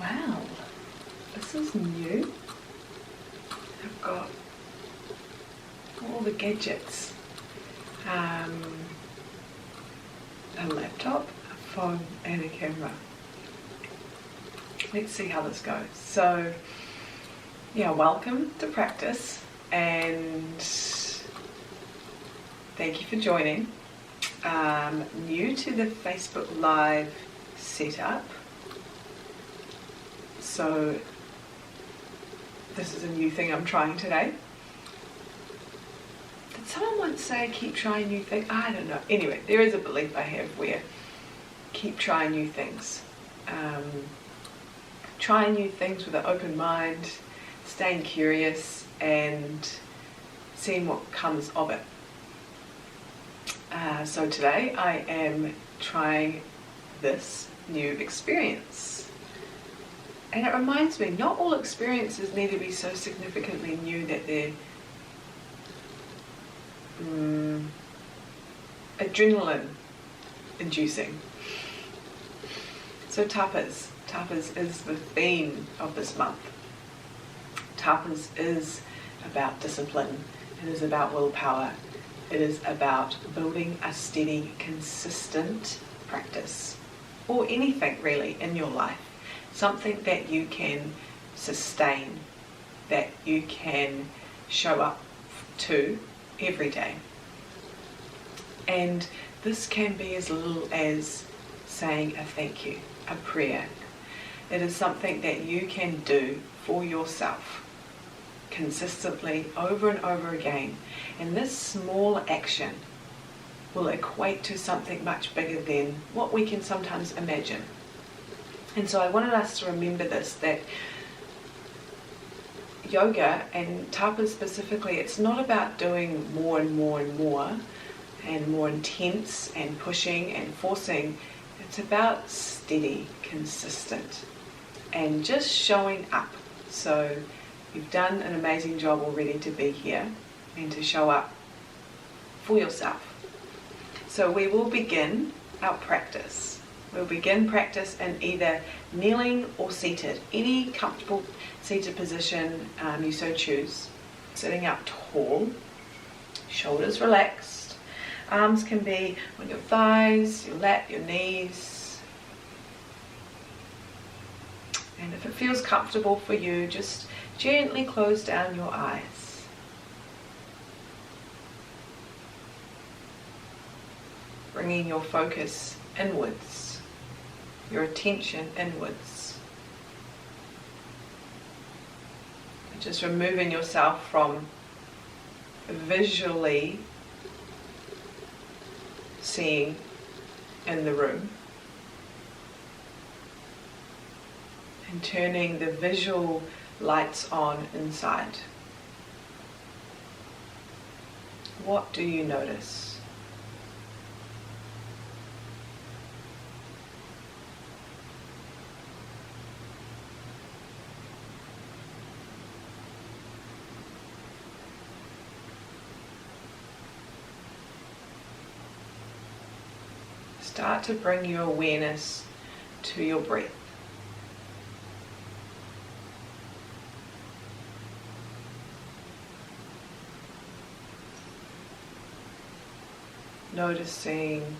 Wow, this is new. I've got all the gadgets. A laptop, a phone and a camera. Let's see how this goes. So yeah, welcome to practice and thank you for joining. New to the Facebook Live setup, so this is a new thing I'm trying today. Did someone once say keep trying new things? I don't know. Anyway, there is a belief I have where keep trying new things. Trying new things with an open mind, staying curious and seeing what comes of it. So today I am trying this new experience. And it reminds me, not all experiences need to be so significantly new that they're adrenaline inducing. So tapas. Tapas is the theme of this month. Tapas is about discipline. It is about willpower. It is about building a steady, consistent practice, or anything really in your life. Something that you can sustain, that you can show up to every day. And this can be as little as saying a thank you, a prayer. It is something that you can do for yourself consistently over and over again. And this small action will equate to something much bigger than what we can sometimes imagine. And so I wanted us to remember this, that yoga and tapas specifically, it's not about doing more and more and more and more intense and pushing and forcing. It's about steady, consistent and just showing up. So you've done an amazing job already to be here and to show up for yourself. So we will begin our practice. We'll begin practice in either kneeling or seated, any comfortable seated position you so choose. Sitting up tall, shoulders relaxed, arms can be on your thighs, your lap, your knees. And if it feels comfortable for you, just gently close down your eyes. Bringing your focus inwards, your attention inwards. Just removing yourself from visually seeing in the room and turning the visual lights on inside. What do you notice? Start to bring your awareness to your breath. Noticing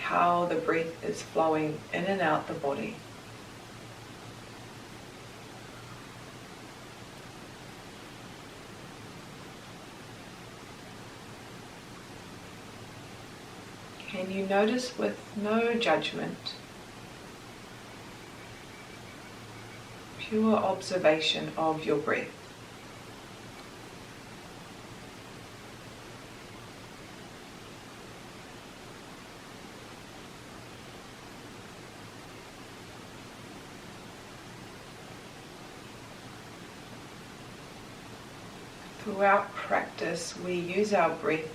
how the breath is flowing in and out the body. Can you notice with no judgment, pure observation of your breath? Throughout practice, we use our breath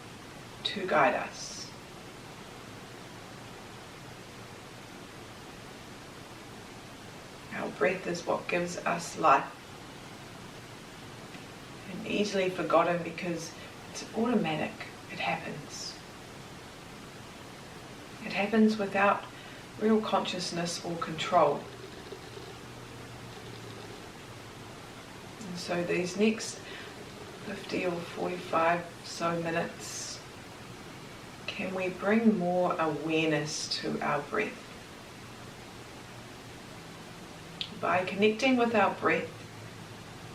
to guide us. Our breath is what gives us life, and easily forgotten because it's automatic. It happens. It happens without real consciousness or control. So these next 50 or 45 so minutes, can we bring more awareness to our breath? By connecting with our breath,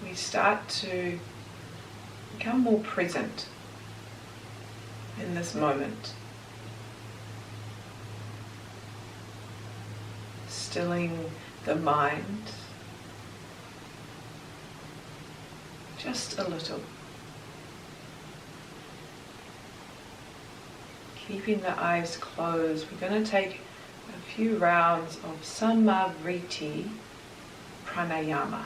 we start to become more present in this moment, stilling the mind just a little, keeping the eyes closed. We're going to take a few rounds of Samavriti pranayama.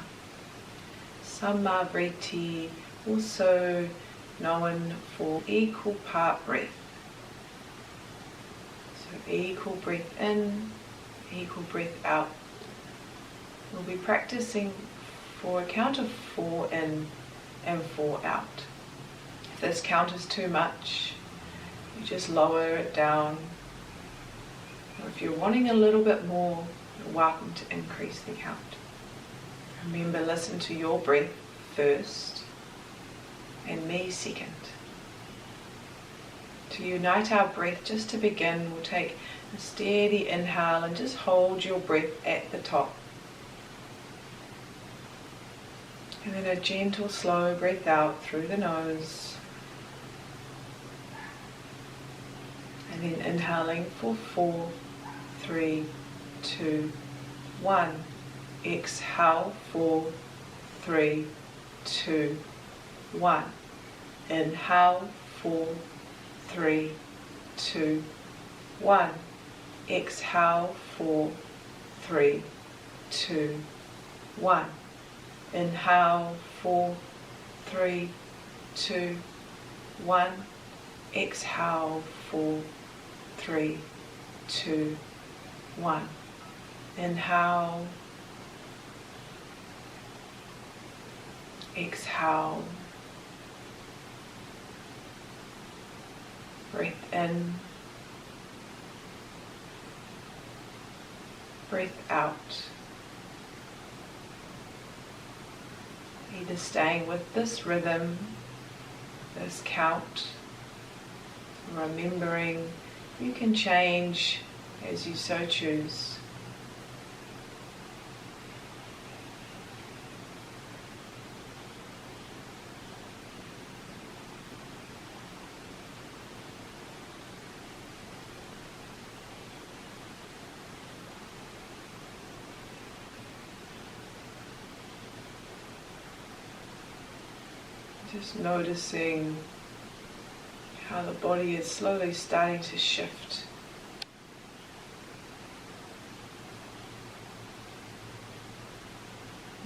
Samavriti, also known for equal part breath. So equal breath in, equal breath out. We'll be practicing for a count of 4 in and 4 out. If this count is too much, you just lower it down. Or if you're wanting a little bit more, you're welcome to increase the count. Remember, listen to your breath first and me second. To unite our breath, just to begin, we'll take a steady inhale and just hold your breath at the top. And then a gentle, slow breath out through the nose. And then inhaling for 4, 3, 2, 1. Exhale, 4, 3, 2, 1. Inhale, 4, 3, 2, 1. Exhale, 4, 3, 2, 1. Inhale, 4, 3, 2, 1. Exhale, 4, 3, 2, 1. Inhale. Exhale. Breath in. Breath out. Either staying with this rhythm, this count, remembering you can change as you so choose. Just noticing how the body is slowly starting to shift.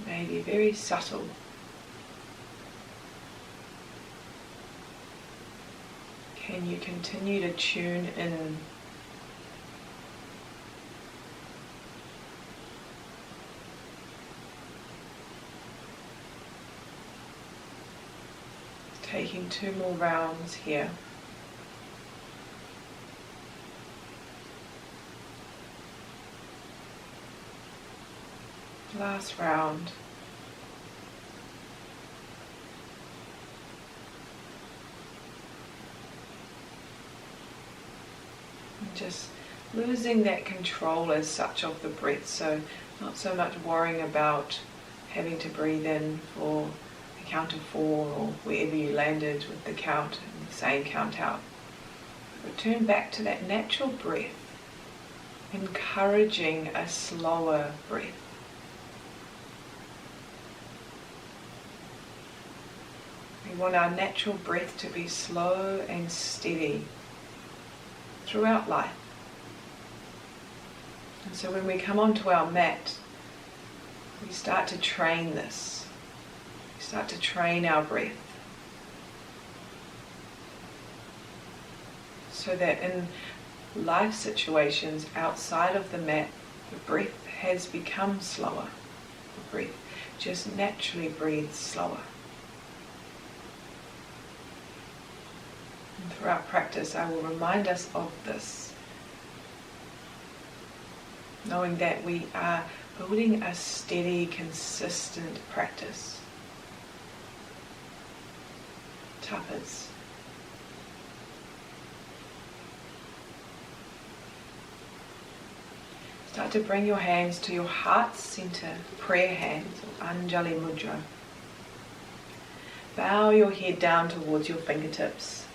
Maybe very subtle. Can you continue to tune in? Taking 2 more rounds here. Last round. And just losing that control as such of the breath, so not so much worrying about having to breathe in for a count of 4 or wherever you landed with the count and the same count out. Return back to that natural breath, encouraging a slower breath. We want our natural breath to be slow and steady throughout life. And so when we come onto our mat, we start to train this. We start to train our breath. So that in life situations outside of the mat, the breath has become slower. The breath just naturally breathes slower. And throughout practice, I will remind us of this, knowing that we are building a steady, consistent practice. Tapas. Start to bring your hands to your heart center, prayer hands, or Anjali Mudra. Bow your head down towards your fingertips.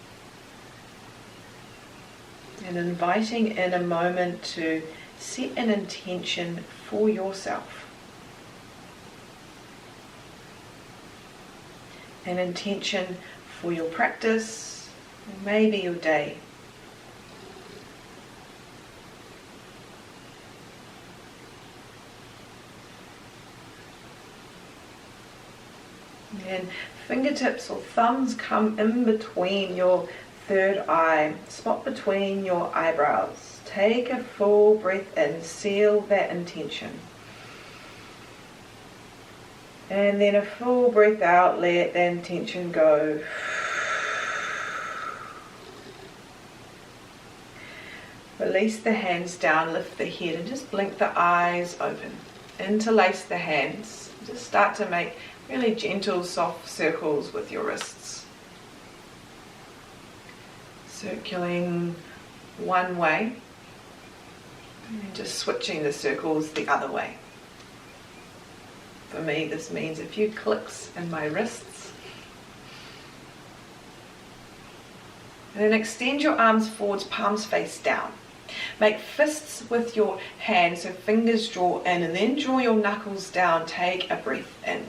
And inviting in a moment to set an intention for yourself. An intention for your practice, or maybe your day. And fingertips or thumbs come in between your third eye, spot between your eyebrows. Take a full breath in, seal that intention. And then a full breath out, let the intention go. Release the hands down, lift the head, and just blink the eyes open. Interlace the hands. Just start to make really gentle, soft circles with your wrists. Circling one way, and then just switching the circles the other way. For me, this means a few clicks in my wrists. And then extend your arms forwards, palms face down. Make fists with your hands, so fingers draw in, and then draw your knuckles down. Take a breath in.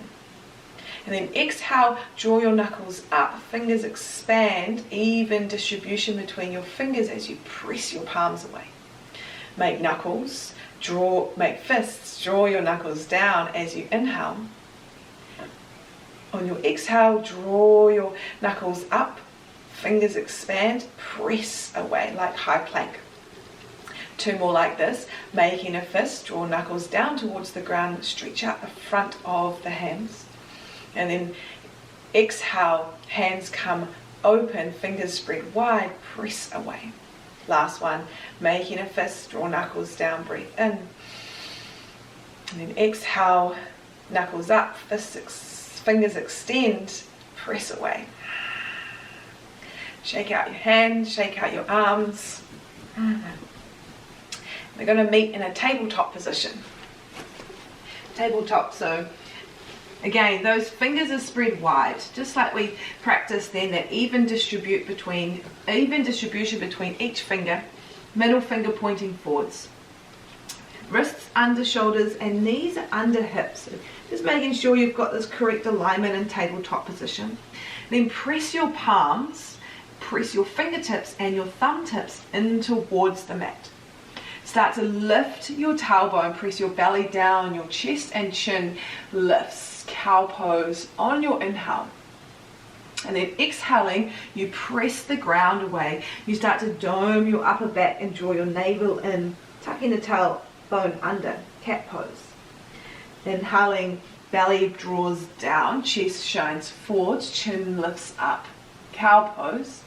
And then exhale, draw your knuckles up. Fingers expand, even distribution between your fingers as you press your palms away. Make fists, draw your knuckles down as you inhale. On your exhale, draw your knuckles up. Fingers expand, press away like high plank. Two more like this. Making a fist, draw knuckles down towards the ground, stretch out the front of the hands. And then exhale, hands come open, fingers spread wide, press away. Last one, making a fist, draw knuckles down, breathe in. And then exhale, knuckles up, fingers extend, press away. Shake out your hands, shake out your arms. We're going to meet in a tabletop position. Tabletop, so again, those fingers are spread wide, just like we practiced then, that even distribution between each finger, middle finger pointing forwards. Wrists under shoulders and knees are under hips. So just making sure you've got this correct alignment in tabletop position. Then press your palms, press your fingertips and your thumb tips in towards the mat. Start to lift your tailbone, press your belly down, your chest and chin lifts, cow pose on your inhale. And then exhaling, you press the ground away. You start to dome your upper back and draw your navel in, tucking the tailbone under, cat pose. Inhaling, belly draws down, chest shines forwards, chin lifts up, cow pose.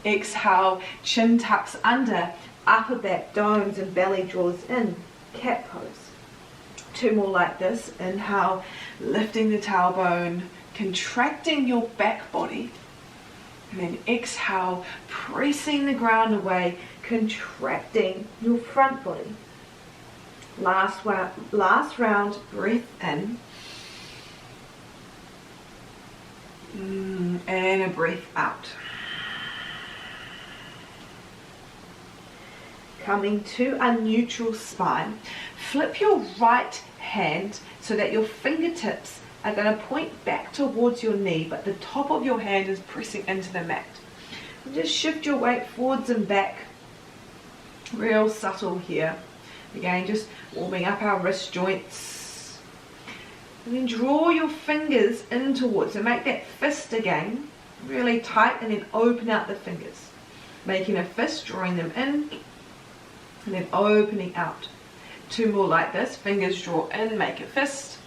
Exhale, chin tucks under, upper back domes and belly draws in, cat pose. Two more like this. Inhale, lifting the tailbone, contracting your back body. And then exhale, pressing the ground away, contracting your front body. Last round, breath in. And a breath out. Coming to a neutral spine. Flip your right hand so that your fingertips are going to point back towards your knee, but the top of your hand is pressing into the mat. And just shift your weight forwards and back. Real subtle here. Again, just warming up our wrist joints. And then draw your fingers in towards, so make that fist again, really tight, and then open out the fingers. Making a fist, drawing them in, and then opening out. Two more like this. Fingers draw in, make a fist.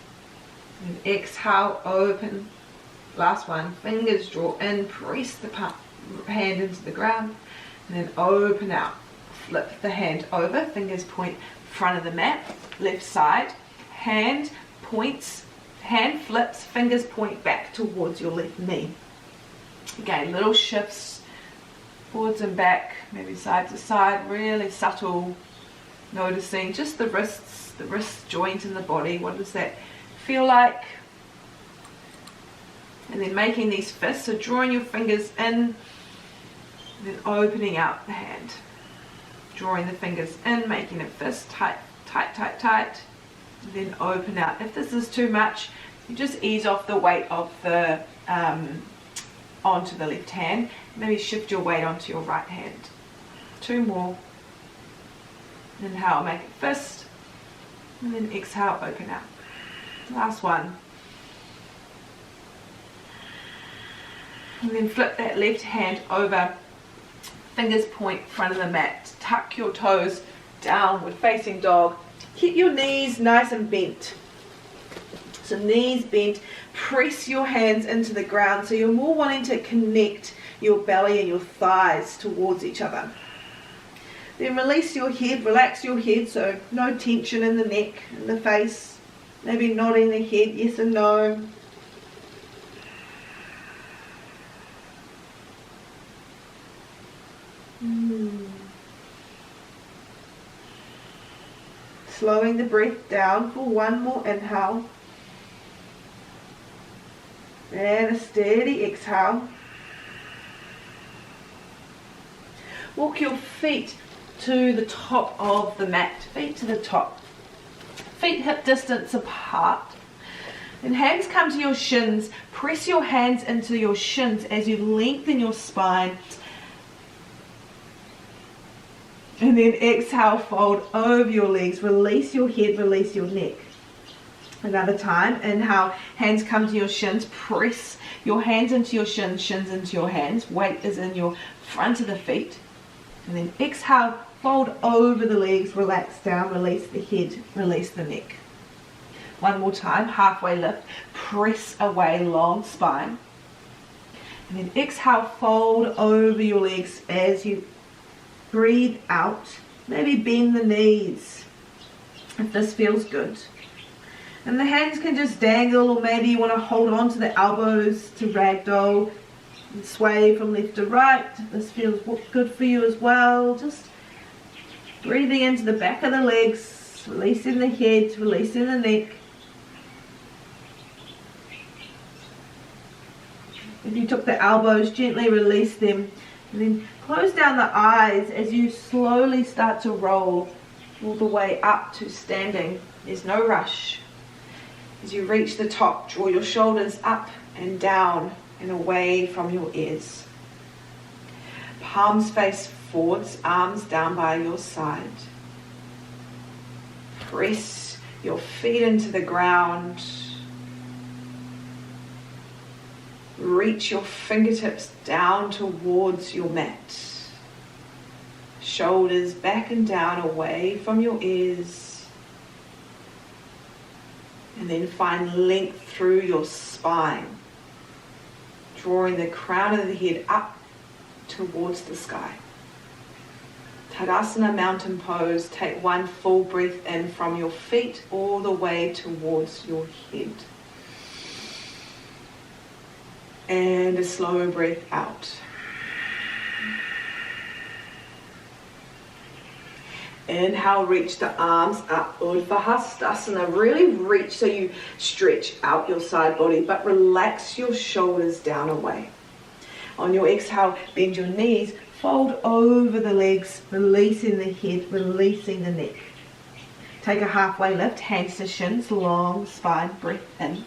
And exhale, open. Last one. Fingers draw in, press the hand into the ground. And then open out. Flip the hand over. Fingers point front of the mat. Left side. Hand points. Hand flips. Fingers point back towards your left knee. Again, little shifts, forwards and back, maybe side to side, really subtle. Noticing just the wrist joint in the body. What does that feel like? And then making these fists, so drawing your fingers in, then opening out the hand. Drawing the fingers in, making a fist, tight, tight, tight, tight, and then open out. If this is too much, you just ease off the weight of the onto the left hand. Maybe shift your weight onto your right hand. 2 more. Inhale, make a fist, and then exhale, open out. Last one. And then flip that left hand over, fingers point front of the mat. Tuck your toes, downward facing dog. Keep your knees nice and bent. So knees bent, press your hands into the ground, so you're more wanting to connect your belly and your thighs towards each other. Then release your head, relax your head, so no tension in the neck and the face. Maybe nodding the head, yes and no. Slowing the breath down for 1 more inhale. And a steady exhale. Walk your feet to the top of the mat, feet to the top. Feet hip distance apart. Then hands come to your shins. Press your hands into your shins as you lengthen your spine. And then exhale, fold over your legs. Release your head, release your neck. Another time, inhale, hands come to your shins. Press your hands into your shins, shins into your hands. Weight is in your front of the feet. And then exhale, fold over the legs, relax down, release the head, release the neck. 1 more time, halfway lift, press away, long spine. And then exhale, fold over your legs as you breathe out. Maybe bend the knees if this feels good. And the hands can just dangle, or maybe you want to hold on to the elbows to ragdoll and sway from left to right. This feels good for you as well. Just breathing into the back of the legs, releasing the head, releasing the neck. If you took the elbows, gently release them. And then close down the eyes as you slowly start to roll all the way up to standing. There's no rush. As you reach the top, draw your shoulders up and down and away from your ears. Palms face forwards, arms down by your side. Press your feet into the ground. Reach your fingertips down towards your mat. Shoulders back and down away from your ears. And then find length through your spine. Drawing the crown of the head up towards the sky. Tadasana mountain pose. Take 1 full breath in from your feet all the way towards your head. And a slow breath out. Inhale, reach the arms up, Urdhva Hastasana. Really reach so you stretch out your side body, but relax your shoulders down away. On your exhale, bend your knees, fold over the legs, releasing the head, releasing the neck. Take a halfway lift, hands to shins, long spine, breath in.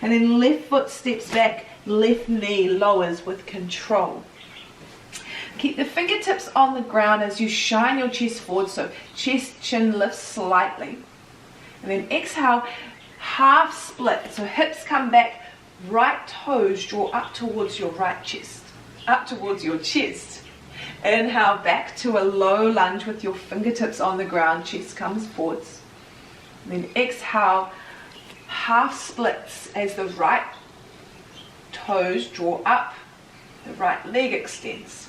And then left foot steps back, left knee lowers with control. Keep the fingertips on the ground as you shine your chest forward, so chest, chin lifts slightly. And then exhale, half split, so hips come back, right toes draw up towards your right chest, up towards your chest. Inhale, back to a low lunge with your fingertips on the ground, chest comes forwards. And then exhale, half splits as the right toes draw up, the right leg extends.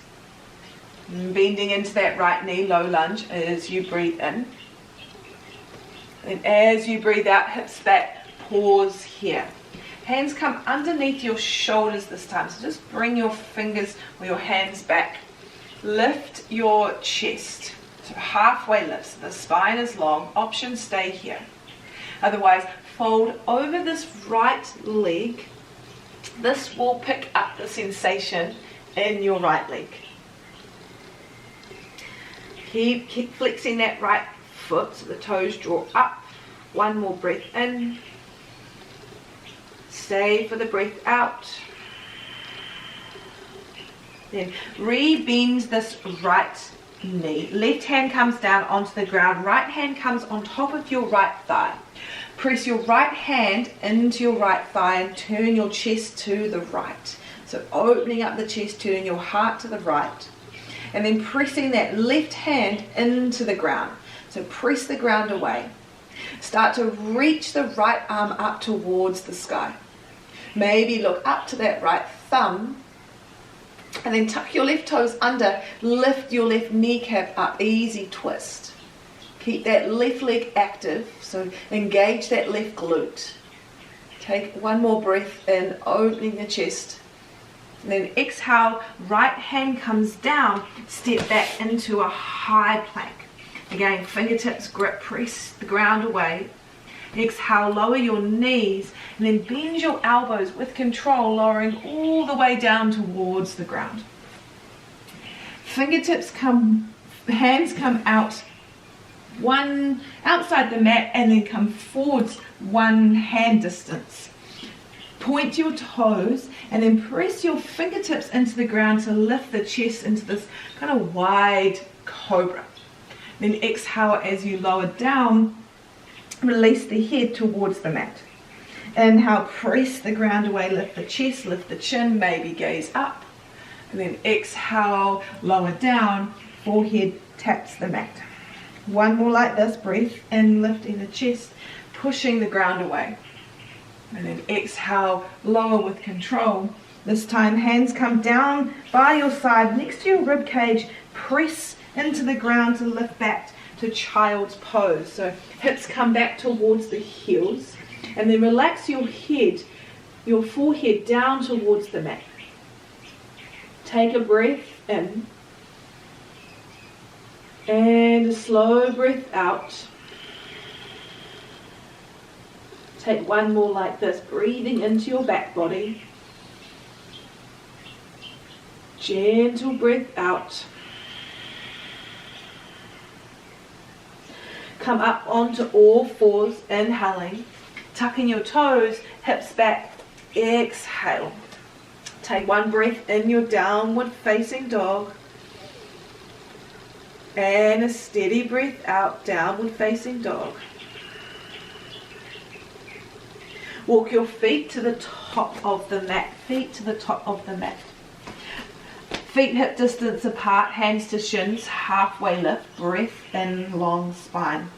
Bending into that right knee, low lunge as you breathe in. And as you breathe out, hips back, pause here. Hands come underneath your shoulders this time. So just bring your fingers or your hands back. Lift your chest. So halfway lift. So the spine is long. Option stay here. Otherwise, fold over this right leg. This will pick up the sensation in your right leg. Keep flexing that right foot so the toes draw up. One more breath in. Stay for the breath out. Then re-bend this right knee. Left hand comes down onto the ground. Right hand comes on top of your right thigh. Press your right hand into your right thigh and turn your chest to the right. So opening up the chest, turning your heart to the right. And then pressing that left hand into the ground. So press the ground away. Start to reach the right arm up towards the sky. Maybe look up to that right thumb. And then tuck your left toes under. Lift your left kneecap up. Easy twist. Keep that left leg active. So engage that left glute. Take one more breath in, opening the chest. And then exhale, right hand comes down, step back into a high plank. Again, fingertips grip, press the ground away. Exhale, lower your knees, and then bend your elbows with control, lowering all the way down towards the ground. Fingertips come, hands come out, one outside the mat, and then come forwards one hand distance. Point your toes and then press your fingertips into the ground to lift the chest into this kind of wide cobra. Then exhale as you lower down, release the head towards the mat. Inhale, press the ground away, lift the chest, lift the chin, maybe gaze up. And then exhale, lower down, forehead taps the mat. One more like this, breath in, lifting the chest, pushing the ground away. And then exhale, lower with control. This time hands come down by your side next to your rib cage. Press into the ground to lift back to child's pose. So hips come back towards the heels. And then relax your head, your forehead down towards the mat. Take a breath in. And a slow breath out. Take one more like this, breathing into your back body. Gentle breath out. Come up onto all fours, inhaling. Tucking your toes, hips back. Exhale. Take one breath in your downward facing dog. And a steady breath out, downward facing dog. Walk your feet to the top of the mat. Feet to the top of the mat. Feet hip distance apart, hands to shins, halfway lift. Breath in, long spine.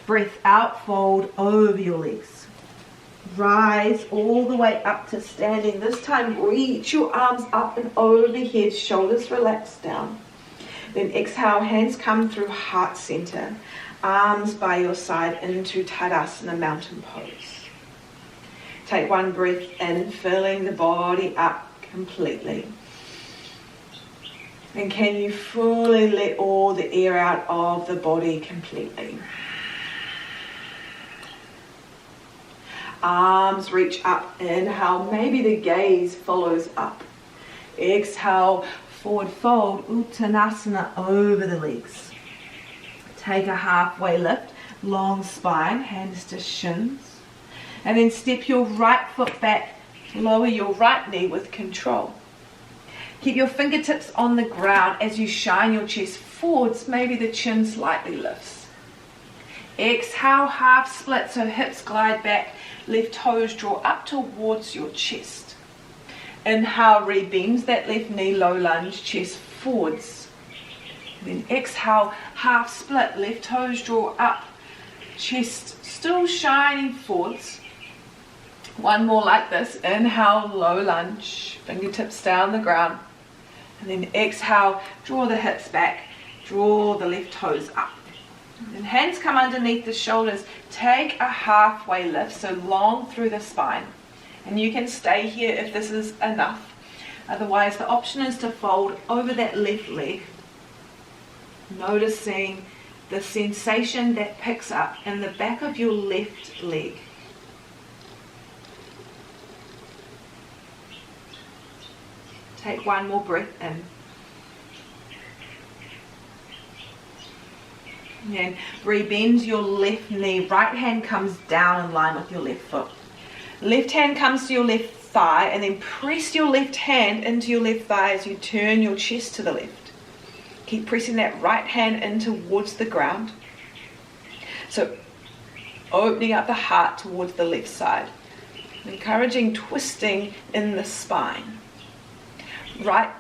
Breath out, fold over your legs. Rise all the way up to standing. This time reach your arms up and overhead, shoulders relax down. Then exhale, hands come through heart center. Arms by your side into Tadasana, mountain pose. Take one breath in, filling the body up completely. And can you fully let all the air out of the body completely? Arms reach up, inhale, maybe the gaze follows up. Exhale, forward fold, Uttanasana over the legs. Take a halfway lift, long spine, hands to shins. And then step your right foot back, lower your right knee with control. Keep your fingertips on the ground as you shine your chest forwards, maybe the chin slightly lifts. Exhale, half split, so hips glide back, left toes draw up towards your chest. Inhale, rebend that left knee, low lunge, chest forwards. Then exhale, half split, left toes draw up, chest still shining forwards. One more like this. Inhale, low lunge, fingertips down the ground. And then exhale, draw the hips back, draw the left toes up. And hands come underneath the shoulders. Take a halfway lift, so long through the spine. And you can stay here if this is enough. Otherwise, the option is to fold over that left leg, noticing the sensation that picks up in the back of your left leg. Take one more breath in. And rebend your left knee. Right hand comes down in line with your left foot. Left hand comes to your left thigh, and then press your left hand into your left thigh as you turn your chest to the left. Keep pressing that right hand in towards the ground. So opening up the heart towards the left side. Encouraging twisting in the spine. Right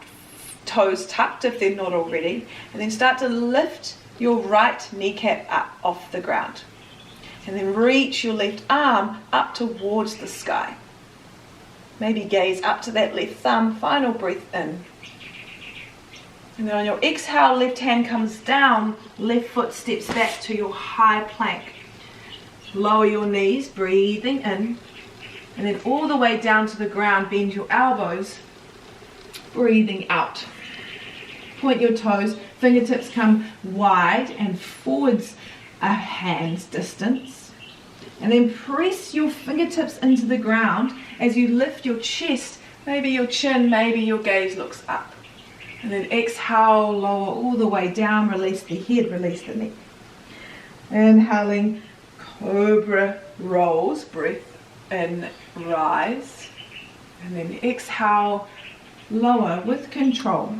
toes tucked if they're not already. And then start to lift your right kneecap up off the ground. And then reach your left arm up towards the sky. Maybe gaze up to that left thumb. Final breath in. And then on your exhale, left hand comes down, left foot steps back to your high plank. Lower your knees, breathing in. And then all the way down to the ground, bend your elbows, breathing out. Point your toes, fingertips come wide and forwards a hand's distance. And then press your fingertips into the ground as you lift your chest, maybe your chin, maybe your gaze looks up. And then exhale, lower all the way down, release the head, release the neck. Inhaling, cobra rolls, breath in, rise. And then exhale, lower with control.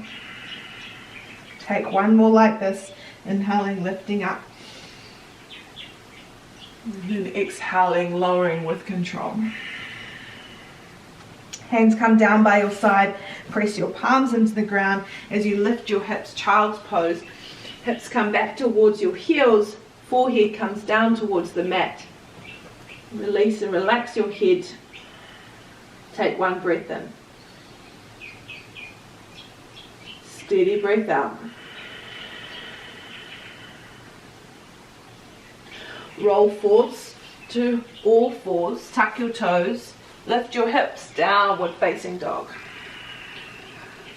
Take one more like this, inhaling, lifting up. And then exhaling, lowering with control. Hands come down by your side, press your palms into the ground as you lift your hips, child's pose. Hips come back towards your heels, forehead comes down towards the mat. Release and relax your head. Take one breath in. Steady breath out. Roll forwards to all fours, tuck your toes. Lift your hips, downward facing dog.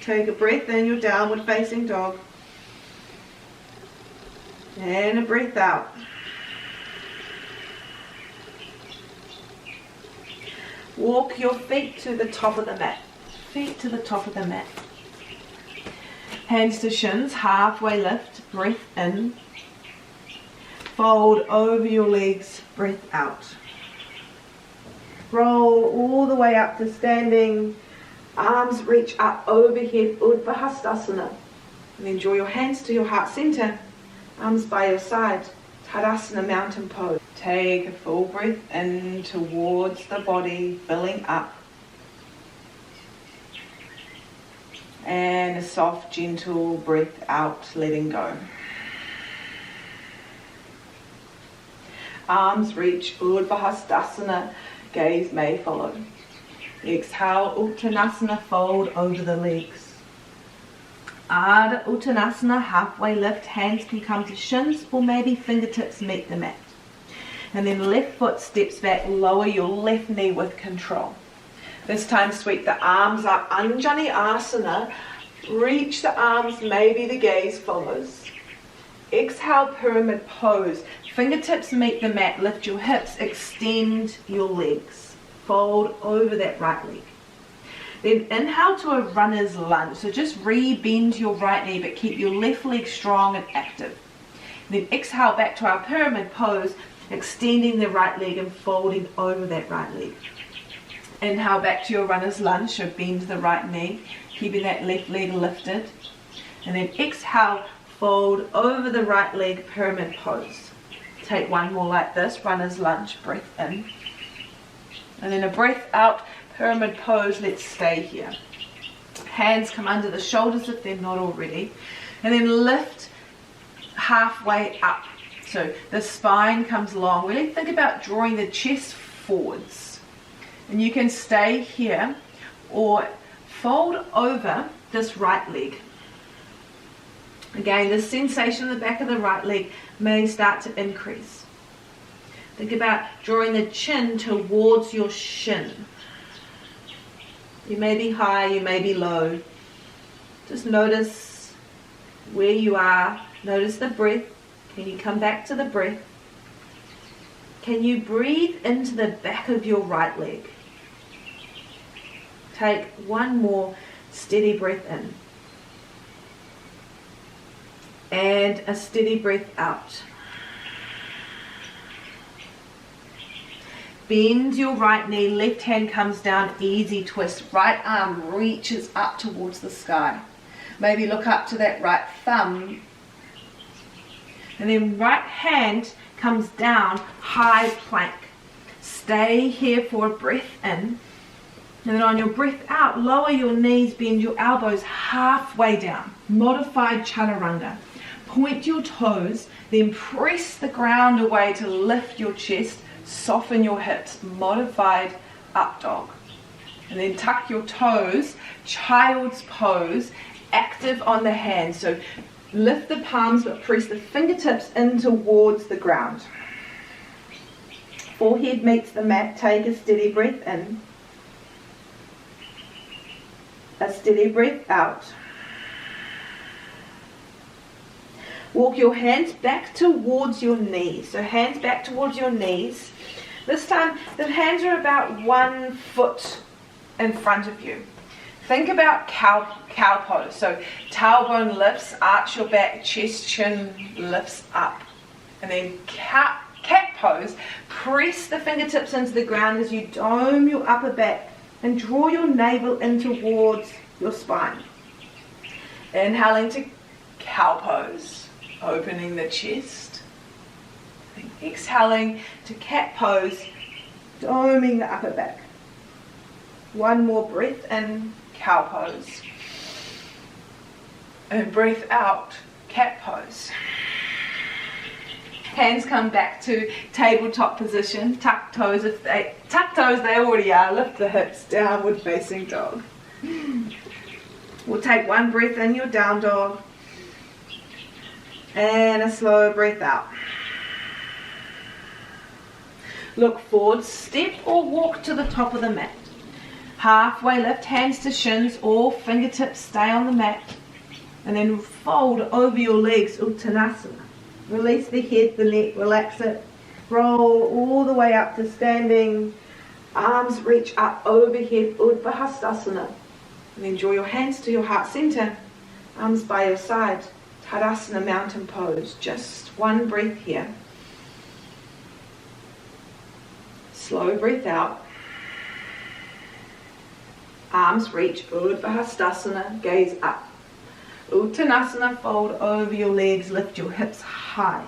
Take a breath in, your downward facing dog. And a breath out. Walk your feet to the top of the mat. Feet to the top of the mat. Hands to shins, halfway lift, breath in. Fold over your legs, breath out. Roll all the way up to standing. Arms reach up overhead, Urdhva Hastasana. And then draw your hands to your heart center. Arms by your side, Tadasana, mountain pose. Take a full breath in towards the body, filling up. And a soft, gentle breath out, letting go. Arms reach, Urdhva Hastasana. Gaze may follow. Exhale, Uttanasana, fold over the legs. Ardha Uttanasana, halfway lift, hands can come to shins or maybe fingertips meet the mat. And then left foot steps back, lower your left knee with control. This time sweep the arms up, Anjani Asana, reach the arms, maybe the gaze follows. Exhale, pyramid pose. Fingertips meet the mat, lift your hips, extend your legs. Fold over that right leg. Then inhale to a runner's lunge. So just re-bend your right knee, but keep your left leg strong and active. Then exhale back to our pyramid pose, extending the right leg and folding over that right leg. Inhale back to your runner's lunge, so bend the right knee, keeping that left leg lifted. And then exhale, fold over the right leg, pyramid pose. Take one more like this, runner's lunge, breath in. And then a breath out, pyramid pose, let's stay here. Hands come under the shoulders if they're not already. And then lift halfway up. So the spine comes long. Really think about drawing the chest forwards. And you can stay here or fold over this right leg. Again, the sensation in the back of the right leg may start to increase. Think about drawing the chin towards your shin. You may be high, you may be low. Just notice where you are. Notice the breath. Can you come back to the breath? Can you breathe into the back of your right leg? Take one more steady breath in. And a steady breath out. Bend your right knee, left hand comes down, easy twist. Right arm reaches up towards the sky. Maybe look up to that right thumb. And then right hand comes down, high plank. Stay here for a breath in. And then on your breath out, lower your knees, bend your elbows halfway down. Modified chaturanga. Point your toes, then press the ground away to lift your chest, soften your hips. Modified up dog. And then tuck your toes, child's pose, active on the hands. So lift the palms but press the fingertips in towards the ground. Forehead meets the mat. Take a steady breath in. A steady breath out. Walk your hands back towards your knees. So hands back towards your knees. This time the hands are about 1 foot in front of you. Think about cow pose. So tailbone lifts, arch your back, chest, chin lifts up. And then cat pose. Press the fingertips into the ground as you dome your upper back and draw your navel in towards your spine. Inhaling to cow pose, opening the chest. And exhaling to cat pose, doming the upper back. One more breath in, cow pose. And breath out, cat pose. Hands come back to tabletop position. Tuck toes, they already are. Lift the hips, downward facing dog. We'll take one breath in, your down dog. And a slow breath out. Look forward, step or walk to the top of the mat. Halfway lift, hands to shins or fingertips stay on the mat. And then fold over your legs, Uttanasana. Release the head, the neck, relax it. Roll all the way up to standing. Arms reach up overhead, Uddhva. And then draw your hands to your heart center. Arms by your side. Tadasana, mountain pose. Just one breath here. Slow breath out. Arms reach, Uddhva, gaze up. Uttanasana, fold over your legs, lift your hips high.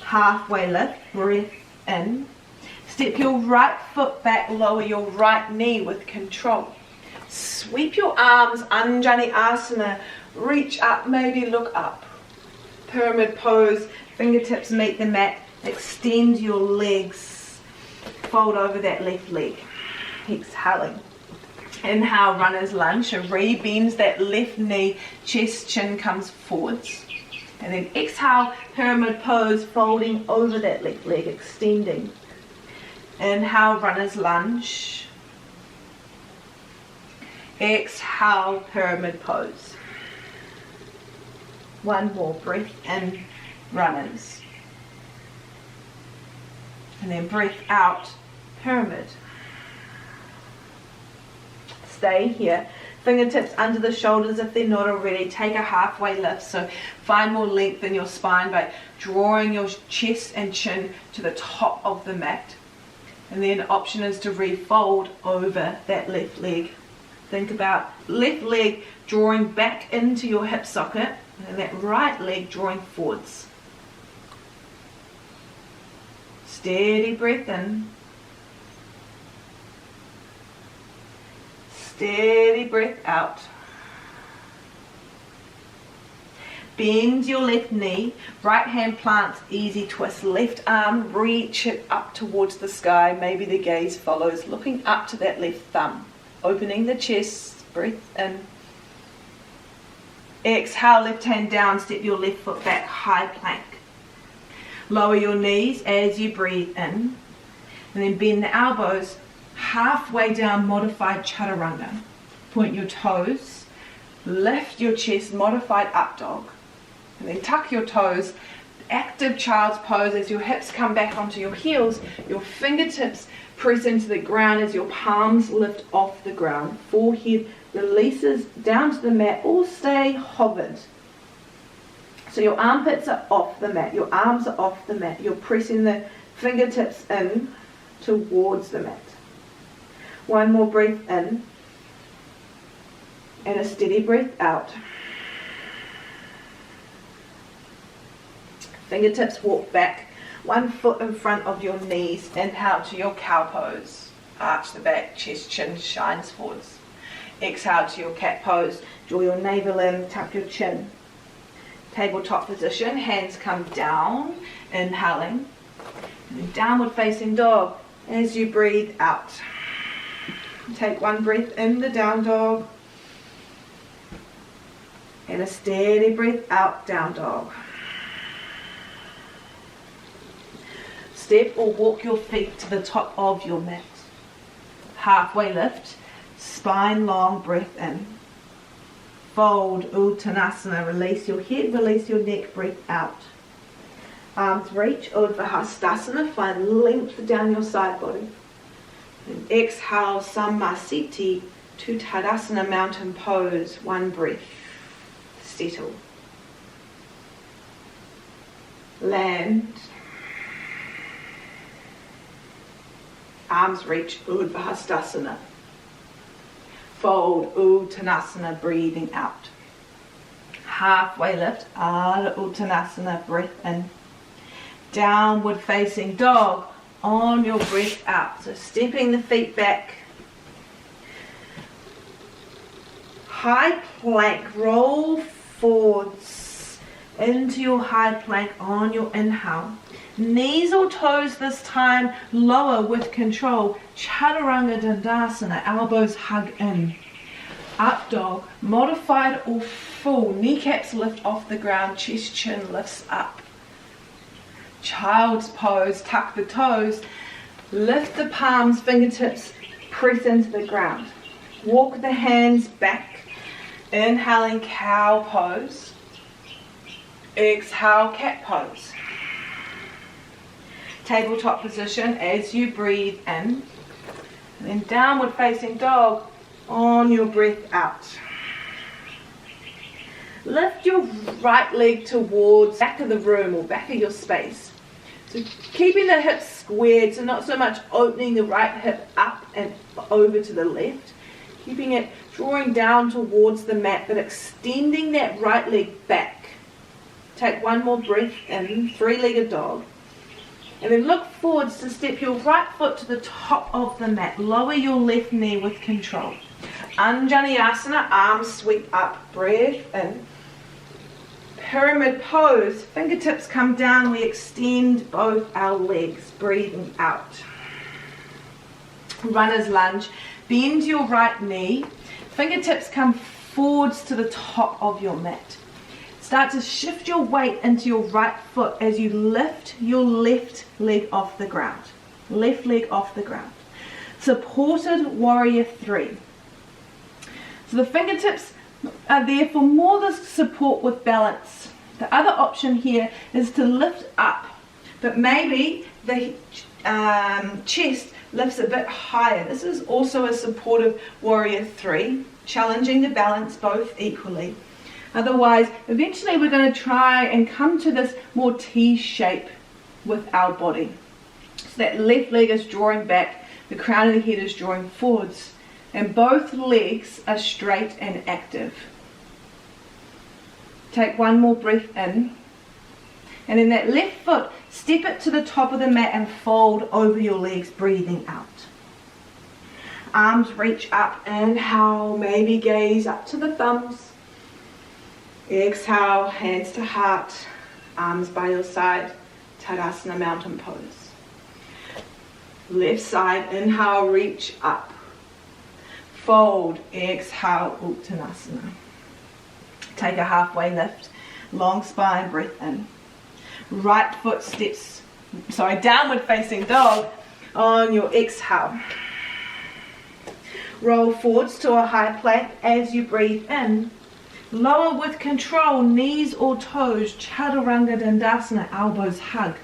Halfway lift, breath in. Step your right foot back, lower your right knee with control. Sweep your arms, Anjali Asana, reach up, maybe look up. Pyramid pose, fingertips meet the mat, extend your legs, fold over that left leg. Exhaling. Inhale, runner's lunge, so re-bends that left knee, chest, chin comes forwards. And then exhale, pyramid pose, folding over that left leg, extending. Inhale, runner's lunge. Exhale, pyramid pose. One more breath in, runners. And then breath out, pyramid. Stay here. Fingertips under the shoulders if they're not already. Take a halfway lift. So find more length in your spine by drawing your chest and chin to the top of the mat. And then the option is to refold over that left leg. Think about left leg drawing back into your hip socket and that right leg drawing forwards. Steady breath in. Steady breath out. Bend your left knee, right hand plants, easy twist, left arm, reach it up towards the sky, maybe the gaze follows, looking up to that left thumb, opening the chest, breath in, Exhale, left hand down, step your left foot back, high plank. Lower your knees as you breathe in, and then bend the elbows halfway down, modified chaturanga. Point your toes, lift your chest, modified up dog, and then tuck your toes, active child's pose as your hips come back onto your heels, your fingertips press into the ground as your palms lift off the ground, forehead releases down to the mat or stay hovered. So your armpits are off the mat, your arms are off the mat, you're pressing the fingertips in towards the mat. One more breath in and a steady breath out. Fingertips walk back, one foot in front of your knees. Inhale to your cow pose. Arch the back, chest, chin shines forwards. Exhale to your cat pose. Draw your navel in, tuck your chin. Tabletop position, hands come down, inhaling. And then downward facing dog as you breathe out. Take one breath in the down dog. And a steady breath out, down dog. Step or walk your feet to the top of your mat. Halfway lift, spine long, breath in. Fold, Uttanasana, release your head, release your neck, breath out. Arms reach, Urdhva Hastasana, find length down your side body. And exhale, Sammasiti to Tadasana, mountain pose, one breath. Settle. Land. Arms reach, Urdhva Hastasana. Fold, Uttanasana, breathing out. Halfway lift, Ardha Uttanasana, breath in. Downward facing dog on your breath out. So stepping the feet back. High plank, roll forwards into your high plank on your inhale. Knees or toes this time lower with control. Chaturanga Dandasana, elbows hug in. Up dog, modified or full. Kneecaps lift off the ground, chest chin lifts up. Child's pose, tuck the toes. Lift the palms, fingertips, press into the ground. Walk the hands back. Inhaling cow pose. Exhale cat pose. Tabletop position as you breathe in, and then downward facing dog on your breath out. Lift your right leg towards back of the room or back of your space. So keeping the hips squared, so not so much opening the right hip up and over to the left, keeping it drawing down towards the mat but extending that right leg back. Take one more breath in, three-legged dog. And then look forwards to step your right foot to the top of the mat. Lower your left knee with control. Anjaneyasana, arms sweep up, breath in. Pyramid pose, fingertips come down, we extend both our legs, breathing out. Runner's lunge, bend your right knee, fingertips come forwards to the top of your mat. Start to shift your weight into your right foot as you lift your left leg off the ground. Left leg off the ground. Supported warrior three. So the fingertips are there for more the support with balance. The other option here is to lift up, but maybe the chest lifts a bit higher. This is also a supportive warrior three, challenging the balance both equally. Otherwise, eventually we're going to try and come to this more T shape with our body. So that left leg is drawing back, the crown of the head is drawing forwards, and both legs are straight and active. Take one more breath in, and then that left foot, step it to the top of the mat and fold over your legs, breathing out. Arms reach up, inhale, maybe gaze up to the thumbs. Exhale, hands to heart, arms by your side, Tadasana, mountain pose. Left side, inhale, reach up. Fold, exhale, Uttanasana. Take a halfway lift, long spine, breath in. Right foot steps, downward facing dog on your exhale. Roll forwards to a high plank as you breathe in. Lower with control, knees or toes, chaturanga dandasana, elbows hug.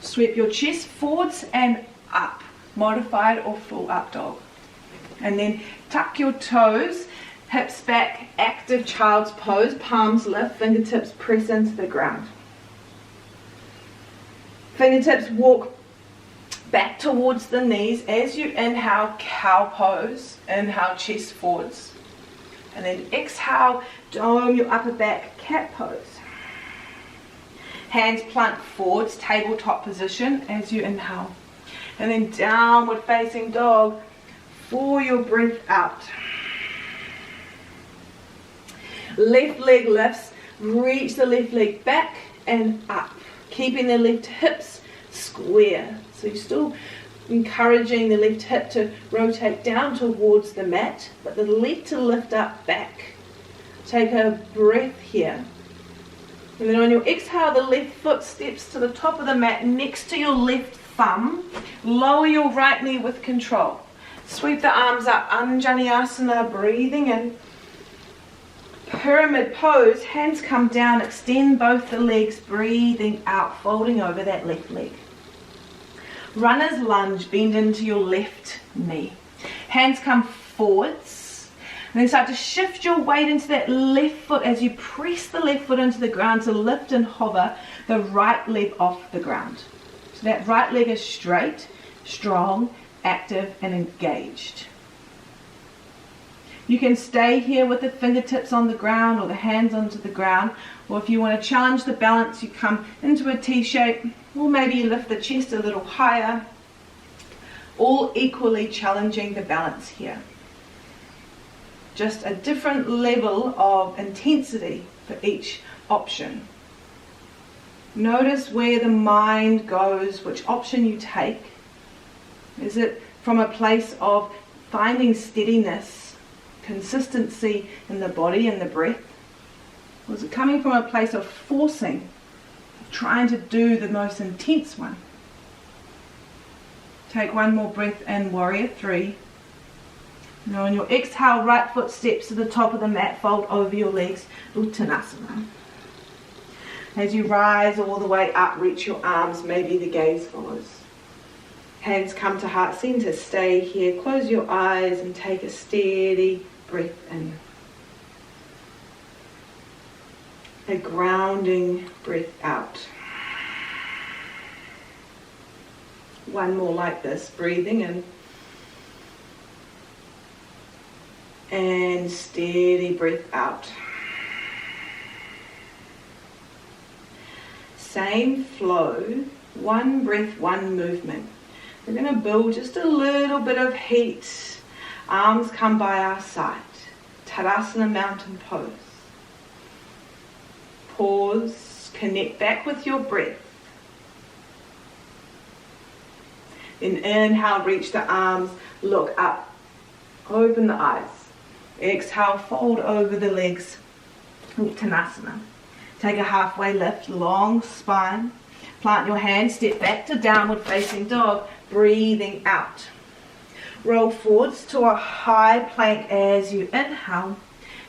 Sweep your chest forwards and up, modified or full up dog. And then tuck your toes, hips back, active child's pose, palms lift, fingertips press into the ground. Fingertips walk back towards the knees as you inhale, cow pose, inhale, chest forwards. And then exhale, dome your upper back, cat pose. Hands plant forwards, tabletop position as you inhale. And then downward facing dog for your breath out. Left leg lifts, reach the left leg back and up, keeping the left hips square. So you're still encouraging the left hip to rotate down towards the mat, but the left to lift up back. Take a breath here. And then on your exhale, the left foot steps to the top of the mat next to your left thumb. Lower your right knee with control. Sweep the arms up, Anjaneyasana, breathing in. Pyramid pose, hands come down, extend both the legs, breathing out, folding over that left leg. Runner's lunge, bend into your left knee. Hands come forwards, and then start to shift your weight into that left foot as you press the left foot into the ground to lift and hover the right leg off the ground. So that right leg is straight, strong, active, and engaged. You can stay here with the fingertips on the ground or the hands onto the ground, or if you want to challenge the balance, you come into a T shape, or maybe you lift the chest a little higher, all equally challenging the balance here. Just a different level of intensity for each option. Notice where the mind goes, which option you take. Is it from a place of finding steadiness, consistency in the body and the breath? Or is it coming from a place of forcing, trying to do the most intense one? Take one more breath in, warrior 3. Now on your exhale, right foot steps to the top of the mat, fold over your legs, Uttanasana. As you rise all the way up, reach your arms, maybe the gaze follows. Hands come to heart center, stay here, close your eyes and take a steady breath in. A grounding breath out. One more like this, breathing in. And steady breath out. Same flow, one breath, one movement. We're going to build just a little bit of heat. Arms come by our side. Tadasana, mountain pose. Pause, connect back with your breath. Then inhale, reach the arms, look up, open the eyes. Exhale, fold over the legs, Uttanasana. Take a halfway lift, long spine. Plant your hands, step back to downward facing dog, breathing out. Roll forwards to a high plank as you inhale.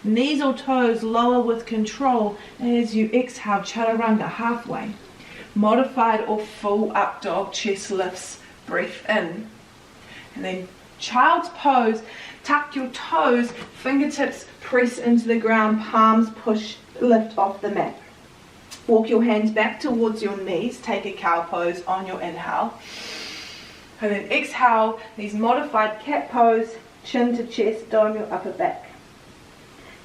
Knees or toes lower with control as you exhale, chaturanga halfway. Modified or full up dog, chest lifts, breath in. And then child's pose, tuck your toes, fingertips press into the ground, palms push, lift off the mat. Walk your hands back towards your knees, take a cow pose on your inhale. And then exhale, these modified cat pose, chin to chest, dome your upper back.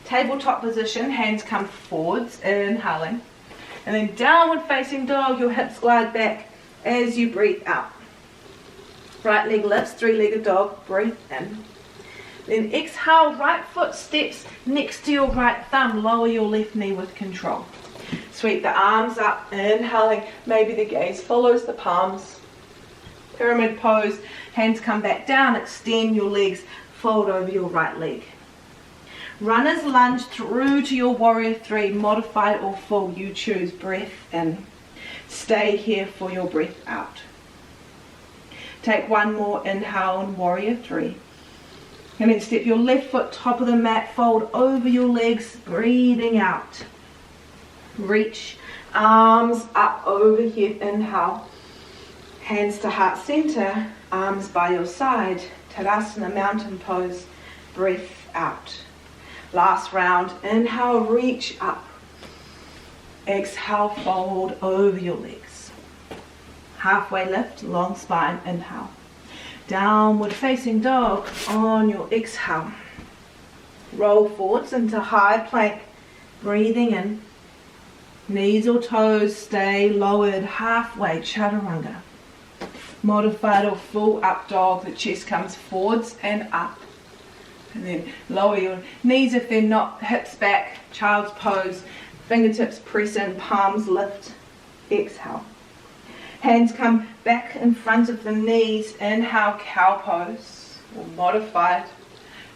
Tabletop position, hands come forwards, inhaling. And then downward facing dog, your hips glide back as you breathe out. Right leg lifts, three-legged dog, breathe in. Then exhale, right foot steps next to your right thumb, lower your left knee with control. Sweep the arms up, inhaling, maybe the gaze follows the palms. Pyramid pose, hands come back down, extend your legs, fold over your right leg. Runners lunge through to your warrior three, modified or full, you choose. Breath in. Stay here for your breath out. Take one more inhale in warrior three. And then step your left foot top of the mat, fold over your legs, breathing out. Reach, arms up overhead, inhale. Hands to heart center, arms by your side. Tadasana, mountain pose, breath out. Last round, inhale, reach up. Exhale, fold over your legs. Halfway lift, long spine, inhale. Downward facing dog on your exhale. Roll forwards into high plank, breathing in. Knees or toes stay lowered halfway, chaturanga. Modified or full up dog, the chest comes forwards and up. And then lower your knees if they're not, hips back, child's pose. Fingertips press in, palms lift, exhale. Hands come back in front of the knees, inhale, cow pose, or modified.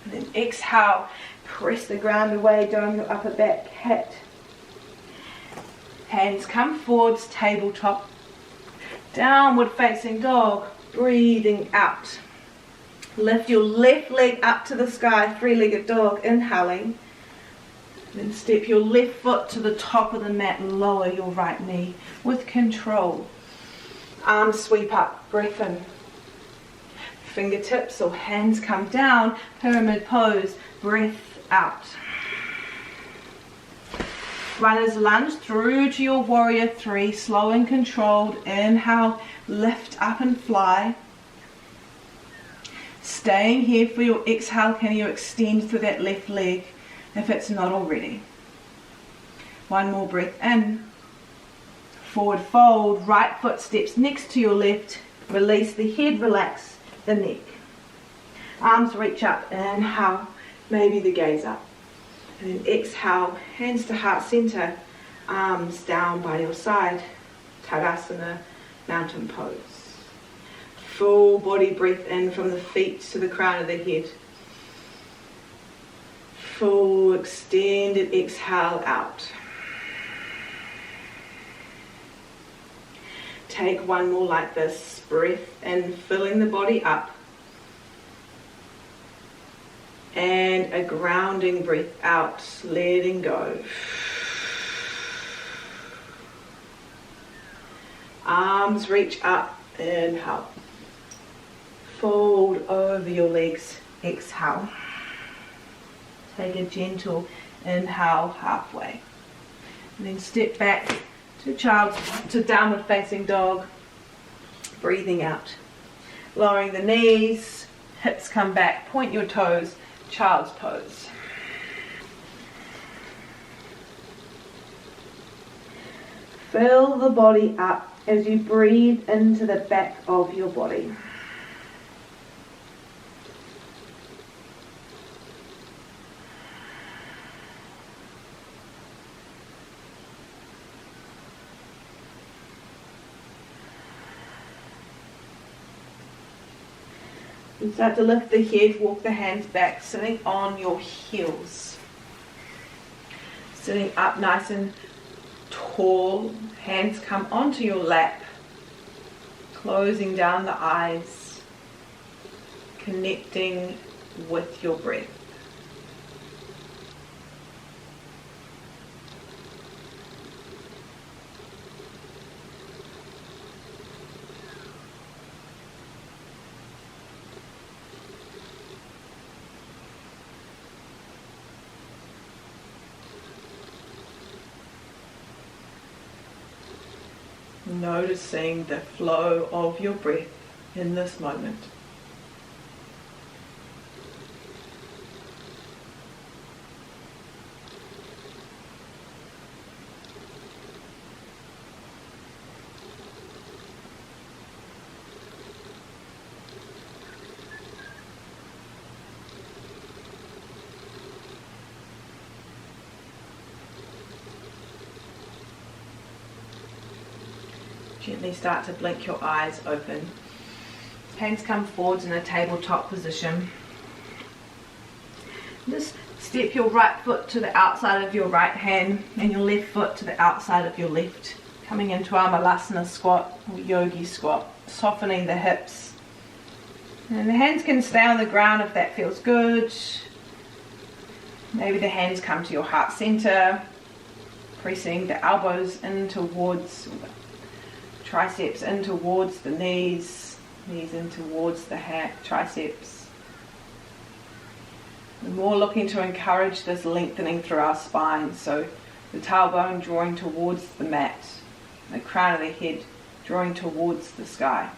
And then exhale, press the ground away, dome your upper back, cat. Hands come forwards, tabletop. Downward facing dog, breathing out. Lift your left leg up to the sky, three-legged dog, inhaling. Then step your left foot to the top of the mat and lower your right knee with control. Arms sweep up, breath in. Fingertips or hands come down, pyramid pose, breath out. Runners lunge through to your warrior three, slow and controlled. Inhale, lift up and fly. Staying here for your exhale, can you extend through that left leg if it's not already? One more breath in. Forward fold, right foot steps next to your left. Release the head, relax the neck. Arms reach up, inhale, maybe the gaze up. And then exhale, hands to heart center, arms down by your side. Tadasana, mountain pose. Full body breath in from the feet to the crown of the head. Full extended exhale out. Take one more like this. Breath in, filling the body up. And a grounding breath out, letting go. Arms reach up, inhale. Fold over your legs, exhale. Take a gentle inhale halfway. And then step back to downward facing dog. Breathing out. Lowering the knees, hips come back, point your toes, child's pose. Fill the body up as you breathe into the back of your body. You start to lift the head, walk the hands back, sitting on your heels. Sitting up nice and tall, hands come onto your lap, closing down the eyes, connecting with your breath. Noticing the flow of your breath in this moment. Gently start to blink your eyes open. Hands come forwards in a tabletop position. Just Step your right foot to the outside of your right hand and your left foot to the outside of your left. Coming into our Malasana squat or yogi squat, softening the hips. And the hands can stay on the ground if that feels good. Maybe the hands come to your heart center, pressing the elbows in towards, triceps in towards the knees, knees in towards the triceps. We're more looking to encourage this lengthening through our spine, so the tailbone drawing towards the mat, the crown of the head drawing towards the sky.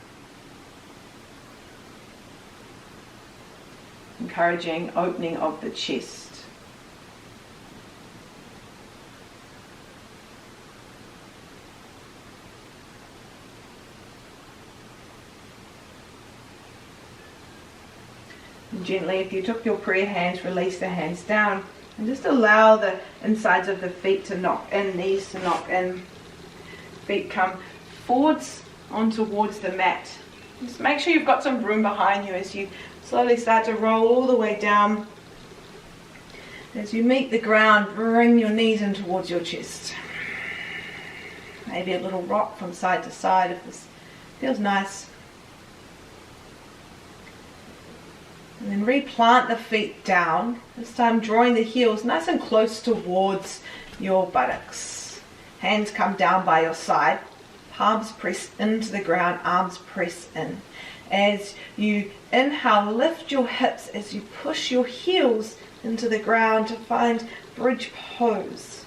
Encouraging opening of the chest. And gently, if you took your prayer hands, release the hands down and just allow the insides of the feet to knock in, knees to knock in. Feet come forwards on towards the mat. Just make sure you've got some room behind you as you slowly start to roll all the way down. As you meet the ground, bring your knees in towards your chest. Maybe a little rock from side to side if this feels nice. And then replant the feet down, this time drawing the heels nice and close towards your buttocks. Hands come down by your side, palms press into the ground, arms press in. As you inhale, lift your hips as you push your heels into the ground to find bridge pose.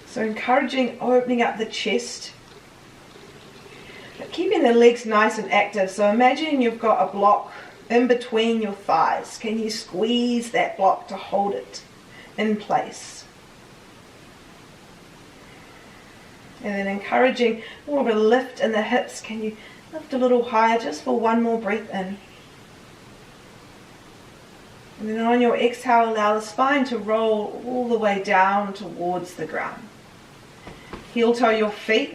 So encouraging opening up the chest, but keeping the legs nice and active. So imagine you've got a block in between your thighs. Can you squeeze that block to hold it in place? And then encouraging a little bit of lift in the hips. Can you lift a little higher just for one more breath in? And then on your exhale, allow the spine to roll all the way down towards the ground. Heel toe your feet,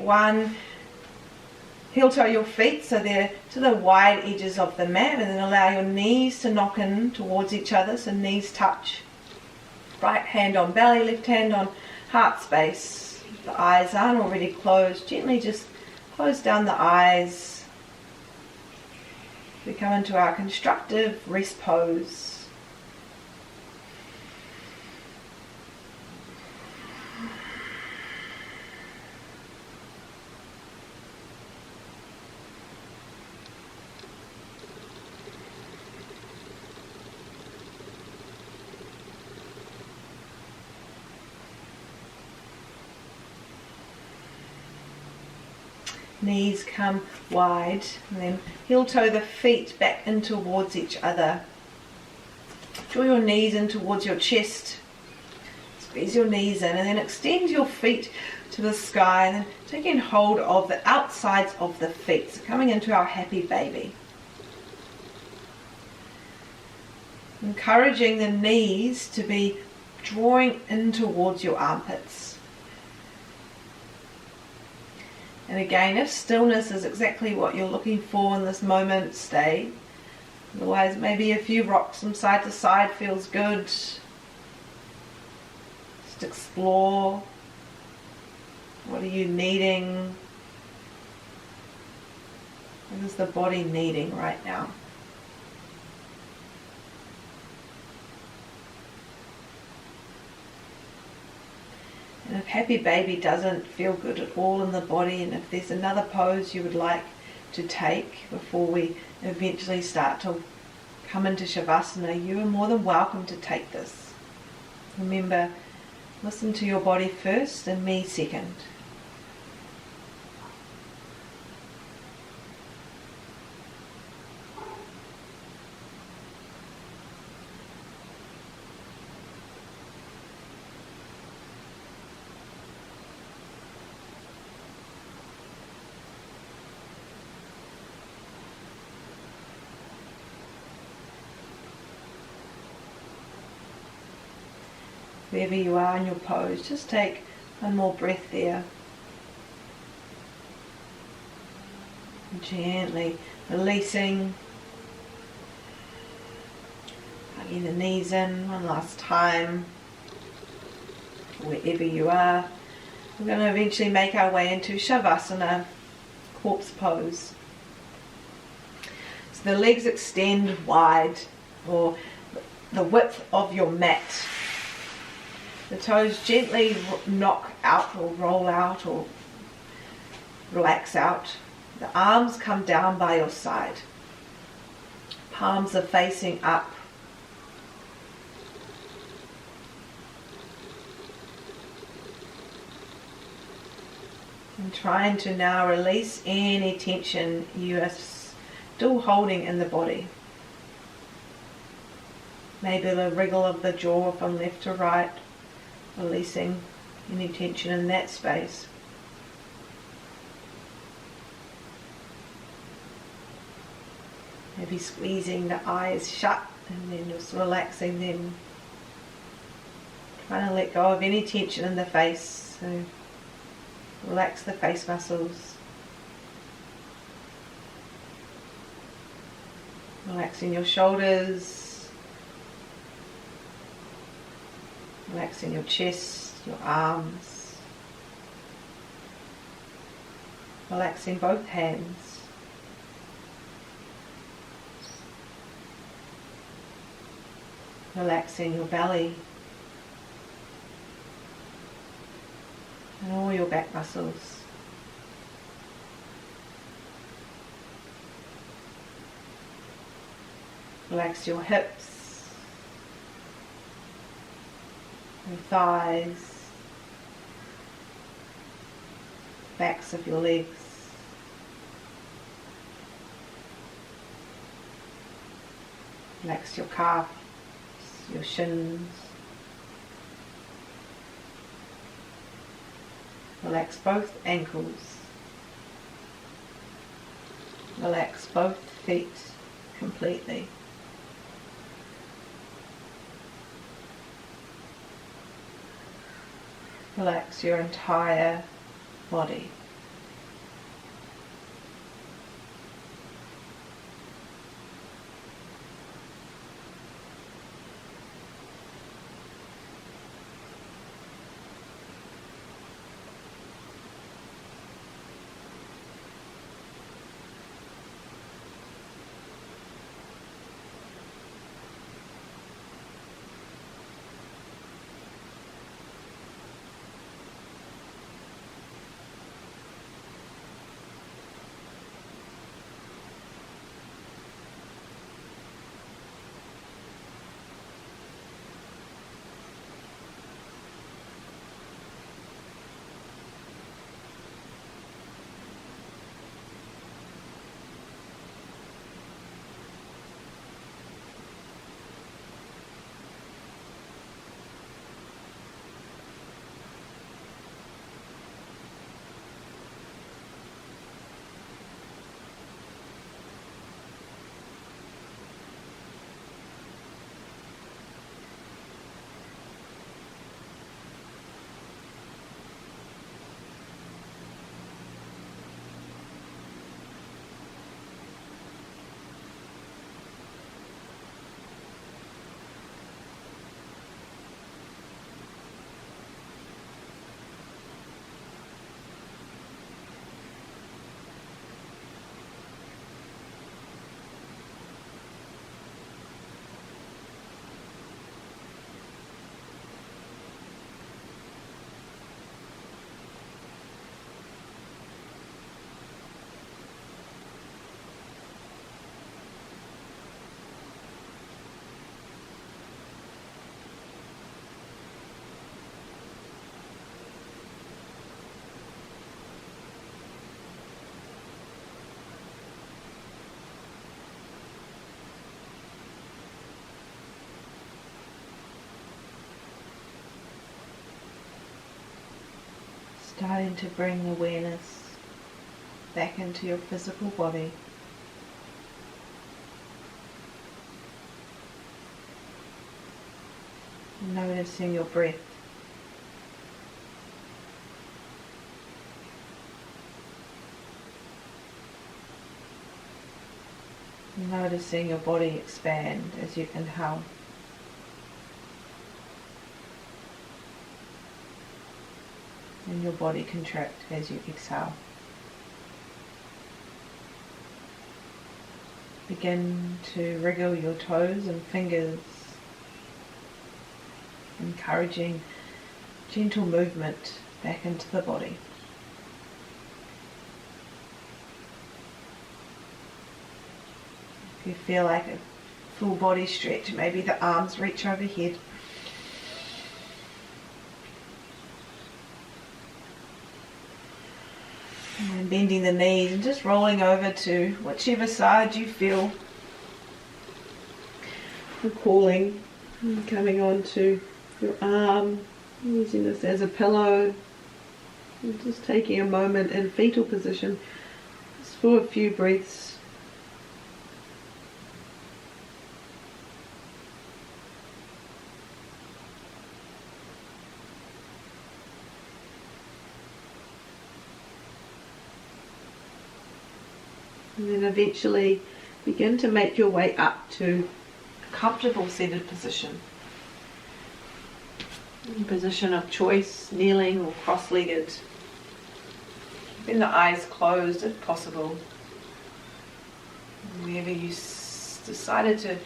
heel toe your feet so they're to the wide edges of the mat, and then allow your knees to knock in towards each other, so knees touch. Right hand on belly, left hand on heart space. If the eyes aren't already closed, gently just close down the eyes. We come into our constructive rest pose. Knees come wide, and then heel toe the feet back in towards each other. Draw your knees in towards your chest. Squeeze your knees in, and then extend your feet to the sky, and then taking hold of the outsides of the feet. So coming into our happy baby. Encouraging the knees to be drawing in towards your armpits. And again, if stillness is exactly what you're looking for in this moment, stay. Otherwise, maybe a few rocks from side to side feels good. Just explore. What are you needing? What is the body needing right now? And if happy baby doesn't feel good at all in the body, and if there's another pose you would like to take before we eventually start to come into Shavasana, you are more than welcome to take this. Remember, listen to your body first and me second. Wherever you are in your pose, just take one more breath there. Gently releasing, Bring the knees in one last time, wherever you are. We're going to eventually make our way into Shavasana, corpse pose. So the legs extend wide, or the width of your mat. The toes gently knock out or roll out or relax out. The arms come down by your side. Palms are facing up. And trying to now release any tension you are still holding in the body. Maybe the wriggle of the jaw from left to right, releasing any tension in that space. Maybe squeezing the eyes shut and then just relaxing them. Trying to let go of any tension in the face. So relax the face muscles. Relaxing your shoulders. Relaxing your chest, your arms. Relaxing both hands. Relaxing your belly and all your back muscles. Relax your hips, your thighs, backs of your legs. Relax your calves, your shins. Relax both ankles. Relax both feet completely. Relax your entire body. Starting to bring awareness back into your physical body. Noticing your breath. Noticing your body expand as you inhale. and your body contract as you exhale. Begin to wriggle your toes and fingers, encouraging gentle movement back into the body. If you feel like a full body stretch, maybe the arms reach overhead. And then bending the knees and just rolling over to whichever side you feel the calling, and coming onto your arm, using this as a pillow, and just taking a moment in fetal position just for a few breaths. And then eventually begin to make your way up to a comfortable seated position. In position of choice, kneeling or cross-legged. Keeping the eyes closed if possible. Wherever you decided to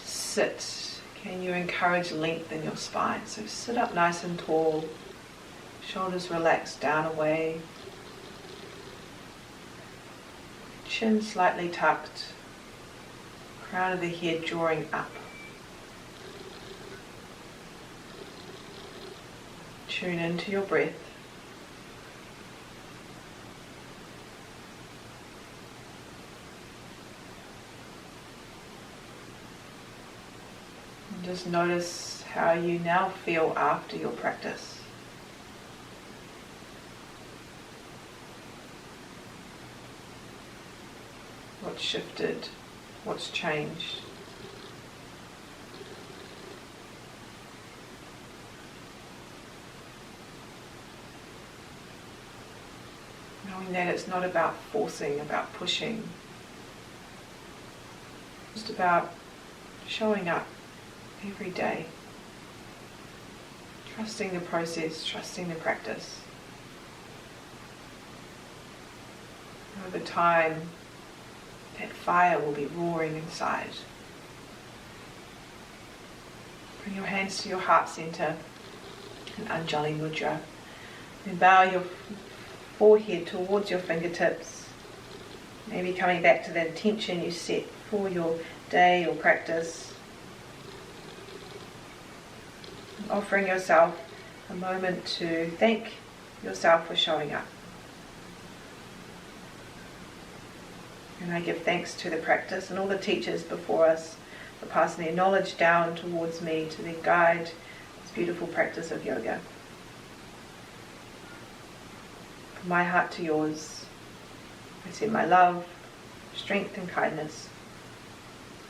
sit, can you encourage length in your spine? So sit up nice and tall, shoulders relaxed down away. Chin slightly tucked, crown of the head drawing up. Tune into your breath. And just notice how you now feel after your practice. What's shifted? What's changed? Knowing that it's not about forcing, about pushing. Just about showing up every day. Trusting the process, trusting the practice. Over time, that fire will be roaring inside. Bring your hands to your heart center in Anjali Mudra. And bow your forehead towards your fingertips. Maybe coming back to the intention you set for your day or practice. And offering yourself a moment to thank yourself for showing up. And I give thanks to the practice and all the teachers before us for passing their knowledge down towards me to then guide this beautiful practice of yoga. From my heart to yours, I send my love, strength and kindness.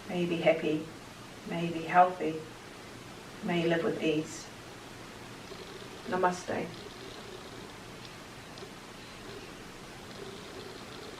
May you be happy, may you be healthy, may you live with ease. Namaste.